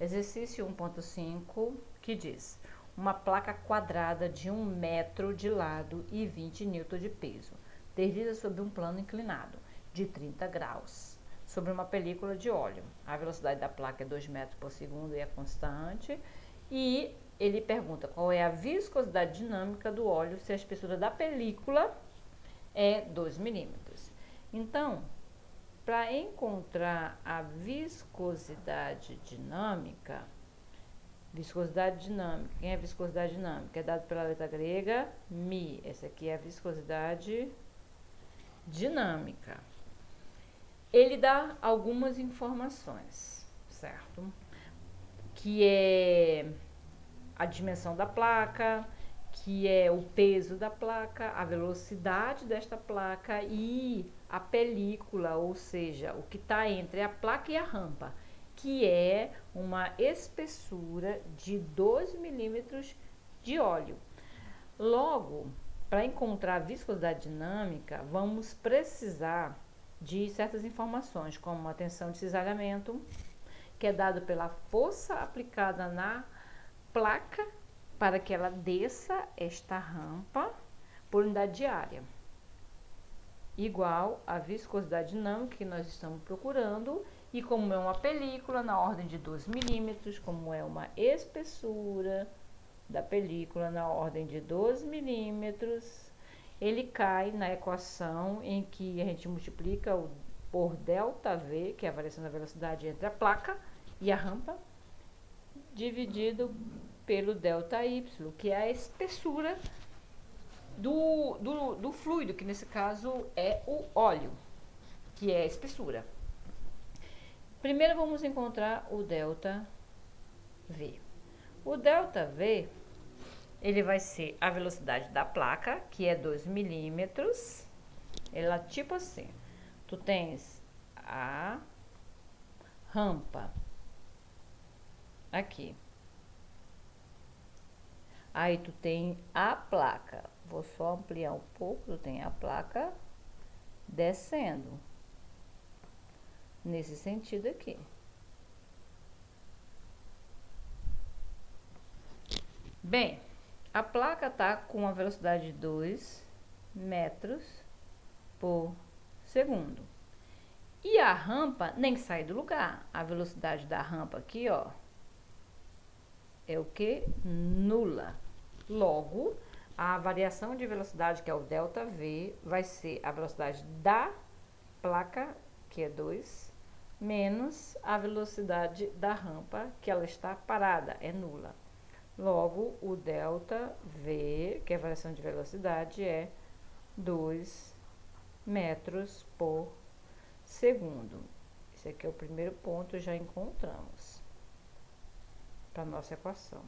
Exercício 1.5, que diz: uma placa quadrada de 1 metro de lado e 20 N de peso, desliza sobre um plano inclinado de 30 graus, sobre uma película de óleo. A velocidade da placa é 2 metros por segundo e é constante. E ele pergunta qual é a viscosidade dinâmica do óleo se a espessura da película é 2 milímetros. Então, para encontrar a viscosidade dinâmica, quem é viscosidade dinâmica? É dado pela letra grega μ. Essa aqui é a viscosidade dinâmica. Ele dá algumas informações, certo? Que é a dimensão da placa, que é o peso da placa, a velocidade desta placa e a película, ou seja, o que está entre a placa e a rampa, que é uma espessura de 2 milímetros de óleo. Logo, para encontrar a viscosidade dinâmica, vamos precisar de certas informações, como a tensão de cisalhamento, que é dado pela força aplicada na placa para que ela desça esta rampa por unidade de área, igual a viscosidade dinâmica que nós estamos procurando. E como é uma película na ordem de 2 milímetros, como é uma espessura da película na ordem de 2 milímetros, ele cai na equação em que a gente multiplica por ΔV, que é a variação da velocidade entre a placa e a rampa, dividido pelo ΔY, que é a espessura do fluido, que nesse caso é o óleo, que é a espessura. Primeiro vamos encontrar o ΔV. O ΔV, ele vai ser a velocidade da placa, que é 2 milímetros. Ela tipo assim, tu tens a rampa aqui. Aí tu tem a placa. Vou só ampliar um pouco, tu tem a placa descendo. Nesse sentido aqui. Bem, a placa tá com a velocidade de 2 metros por segundo. E a rampa nem sai do lugar. A velocidade da rampa aqui, ó, é o que? Nula. Logo, a variação de velocidade, que é o ΔV, vai ser a velocidade da placa, que é 2, menos a velocidade da rampa, que ela está parada, é nula. Logo, o ΔV, que é a variação de velocidade, é 2 metros por segundo. Esse aqui é o primeiro ponto, já encontramos para nossa equação.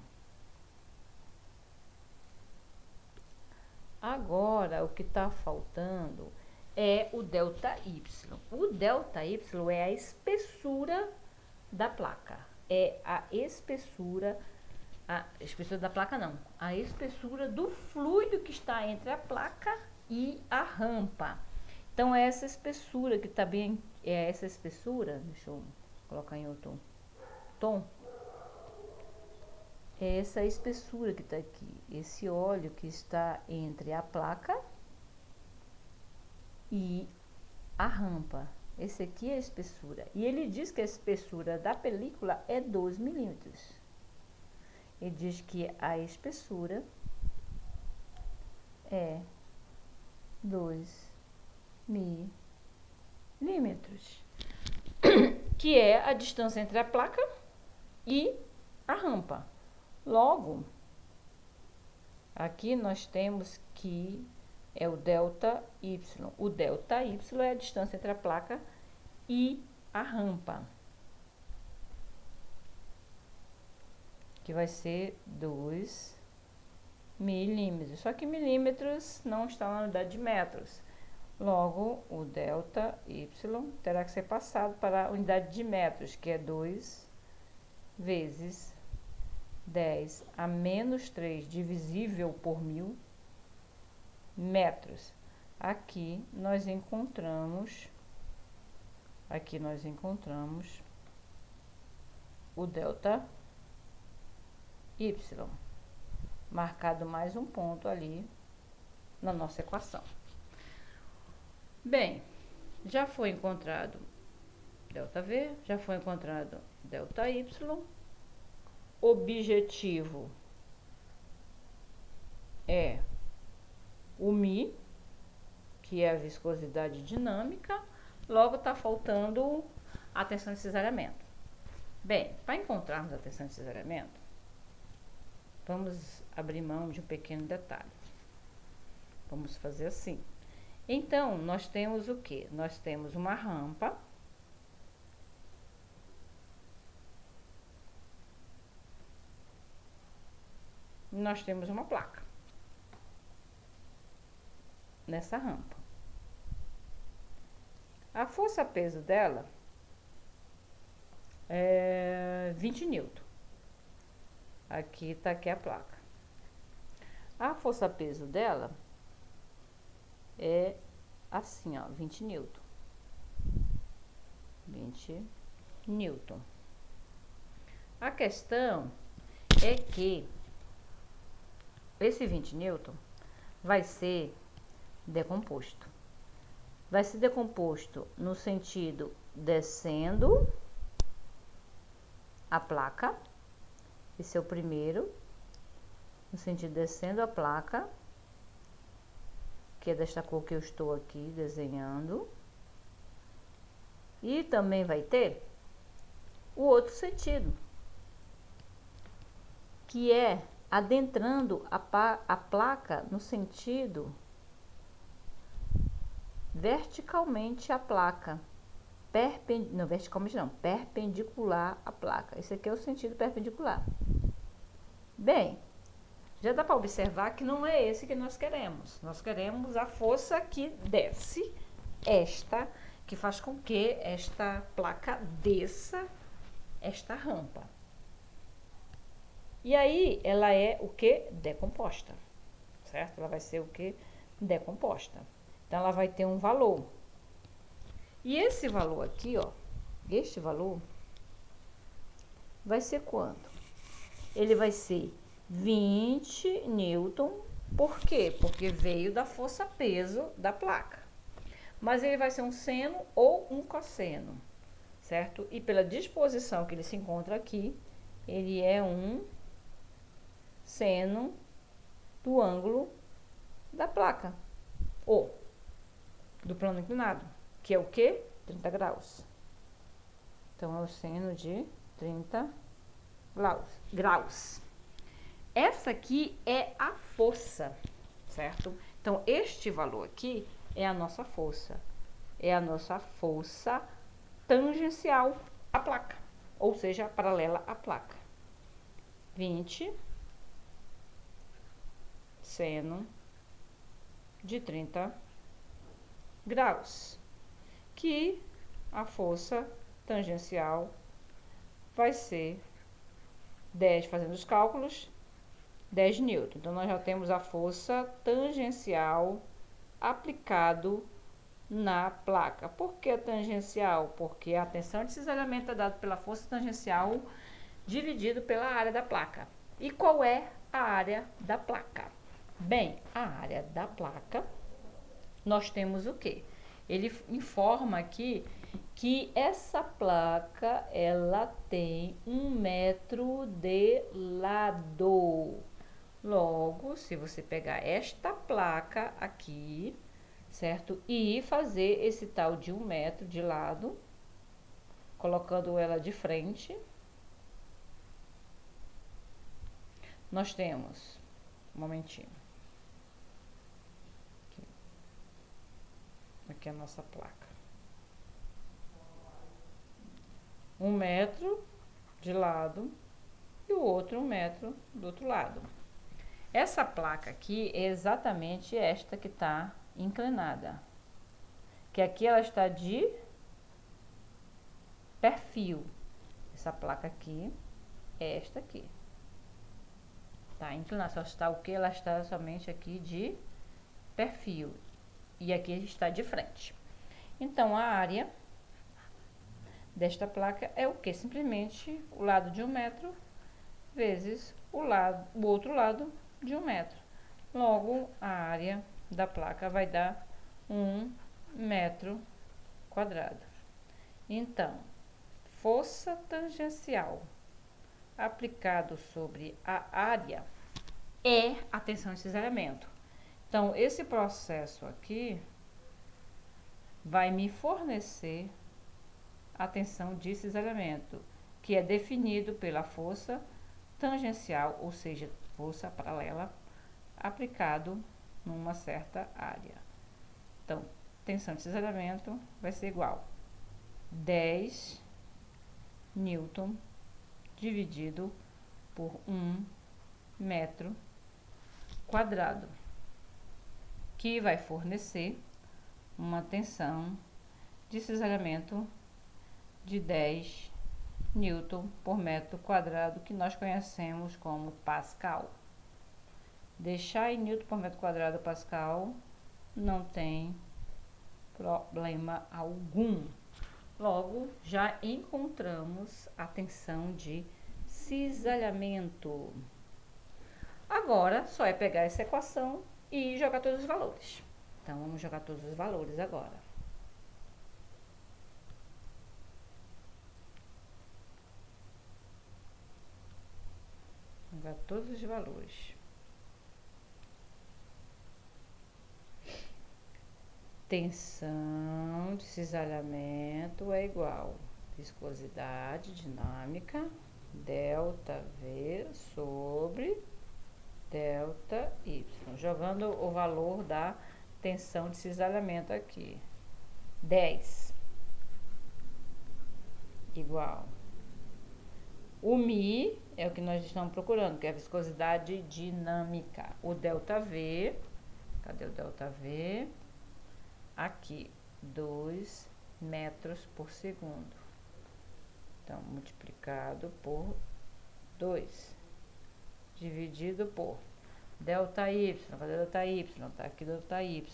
Agora, o que está faltando é o ΔY. O ΔY é a espessura da placa. É a espessura da placa não, a espessura do fluido que está entre a placa e a rampa. Então, é essa espessura que está bem, é essa espessura, deixa eu colocar em outro tom. É essa espessura que está aqui, esse óleo que está entre a placa e a rampa. Esse aqui é a espessura. E ele diz que a espessura da película é 2 milímetros. Ele diz que a espessura é 2 milímetros, que é a distância entre a placa e a rampa. Logo, aqui nós temos que é o ΔY. O ΔY é a distância entre a placa e a rampa, que vai ser 2 milímetros. Só que milímetros não está na unidade de metros. Logo, o ΔY terá que ser passado para a unidade de metros, que é 2 vezes 10 a menos 3 divisível por 1000 metros. Aqui nós encontramos o delta y, marcado mais um ponto ali na nossa equação. Bem, já foi encontrado ΔV, já foi encontrado ΔY. Objetivo é o μ, que é a viscosidade dinâmica, logo está faltando a tensão de cisalhamento. Bem, para encontrarmos a tensão de cisalhamento, vamos abrir mão de um pequeno detalhe. Vamos fazer assim. Então, nós temos o quê? Nós temos uma rampa. Nós temos uma placa nessa rampa. A força-peso dela é 20 newton. Aqui tá aqui a placa. A força-peso dela é assim, ó, 20 newton. 20 newton. A questão é que esse 20 newton vai ser decomposto. Vai ser decomposto no sentido descendo a placa. Esse é o primeiro. No sentido descendo a placa, que é desta cor que eu estou aqui desenhando. E também vai ter o outro sentido, que é adentrando a placa no sentido verticalmente à placa. Não, verticalmente não, perpendicular à placa. Esse aqui é o sentido perpendicular. Bem, já dá para observar que não é esse que nós queremos. Nós queremos a força que desce esta, que faz com que esta placa desça esta rampa. E aí, ela é o que? Decomposta, certo? Ela vai ser o que? Decomposta. Então, ela vai ter um valor. E esse valor aqui, ó, este valor, vai ser quanto? Ele vai ser 20 newton. Por quê? Porque veio da força-peso da placa. Mas ele vai ser um seno ou um cosseno, certo? E pela disposição que ele se encontra aqui, ele é um seno do ângulo da placa, ou do plano inclinado, que é o quê? 30 graus. Então, é o seno de 30 graus. Essa aqui é a força, certo? Então, este valor aqui é a nossa força. É a nossa força tangencial à placa, ou seja, paralela à placa. 20 seno de 30 graus, que a força tangencial vai ser 10, fazendo os cálculos, 10 newton. Então, nós já temos a força tangencial aplicado na placa. Por que tangencial? Porque a tensão de cisalhamento é dada pela força tangencial dividido pela área da placa. E qual é a área da placa? Bem, a área da placa, nós temos o quê? Ele informa aqui que essa placa, ela tem 1 metro de lado. Logo, se você pegar esta placa aqui, certo? E fazer esse tal de 1 metro de lado, colocando ela de frente, nós temos, um momentinho, aqui é a nossa placa. 1 metro de lado e o outro 1 metro do outro lado. Essa placa aqui é exatamente esta que está inclinada. Que aqui ela está de perfil. Essa placa aqui é esta aqui. Tá inclinada, só está o que? Ela está somente aqui de perfil. E aqui está de frente. Então, a área desta placa é o que? Simplesmente o lado de 1 metro vezes o outro lado de 1 metro. Logo, a área da placa vai dar 1 metro quadrado. Então, força tangencial aplicado sobre a área é a tensão de cisalhamento. Então, esse processo aqui vai me fornecer a tensão de cisalhamento, que é definido pela força tangencial, ou seja, força paralela, aplicado numa certa área. Então, tensão de cisalhamento vai ser igual a 10 Newton dividido por 1 metro quadrado, que vai fornecer uma tensão de cisalhamento de 10 Newton por metro quadrado, que nós conhecemos como Pascal. Deixar em Newton por metro quadrado Pascal não tem problema algum. Logo, já encontramos a tensão de cisalhamento. Agora, só é pegar essa equação e jogar todos os valores. Então, vamos jogar todos os valores agora. Jogar todos os valores. Tensão de cisalhamento é igual a viscosidade dinâmica, ΔV sobre ΔY. Jogando o valor da tensão de cisalhamento aqui. 10 igual. O μ é o que nós estamos procurando, que é a viscosidade dinâmica. O ΔV, cadê o ΔV? Aqui, 2 metros por segundo. Então, multiplicado por 2, dividido por ΔY. Cadê ΔY? Tá aqui ΔY.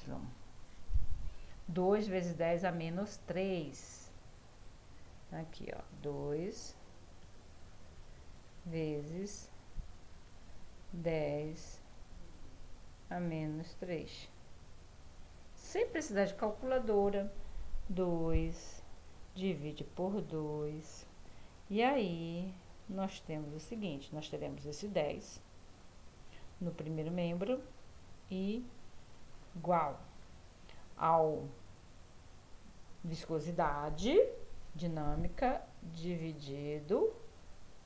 2 vezes 10 a menos 3. Aqui, ó, 2 vezes 10 a menos 3. Sem precisar de calculadora, 2 divide por 2. E aí, nós temos o seguinte, nós teremos esse 10 no primeiro membro e igual ao viscosidade dinâmica dividido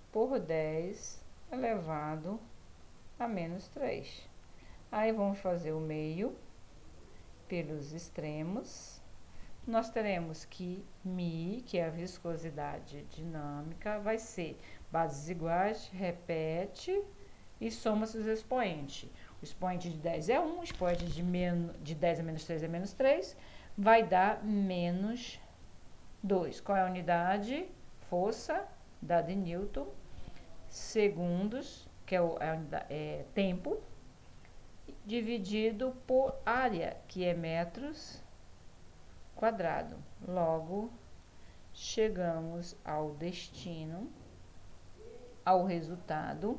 por 10 elevado a menos 3. Aí, vamos fazer o meio pelos extremos. Nós teremos que μ, que é a viscosidade dinâmica, vai ser bases iguais, repete e soma-se os expoentes. O expoente de 10 é 1, o expoente de 10 a menos 3 é menos 3, vai dar menos 2. Qual é a unidade? Força, dada em Newton, segundos, que é tempo, dividido por área, que é metros quadrado. Logo, chegamos ao destino, ao resultado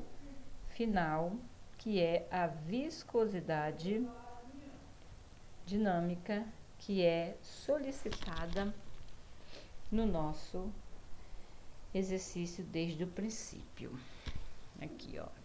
final, que é a viscosidade dinâmica, que é solicitada no nosso exercício desde o princípio. Aqui, ó.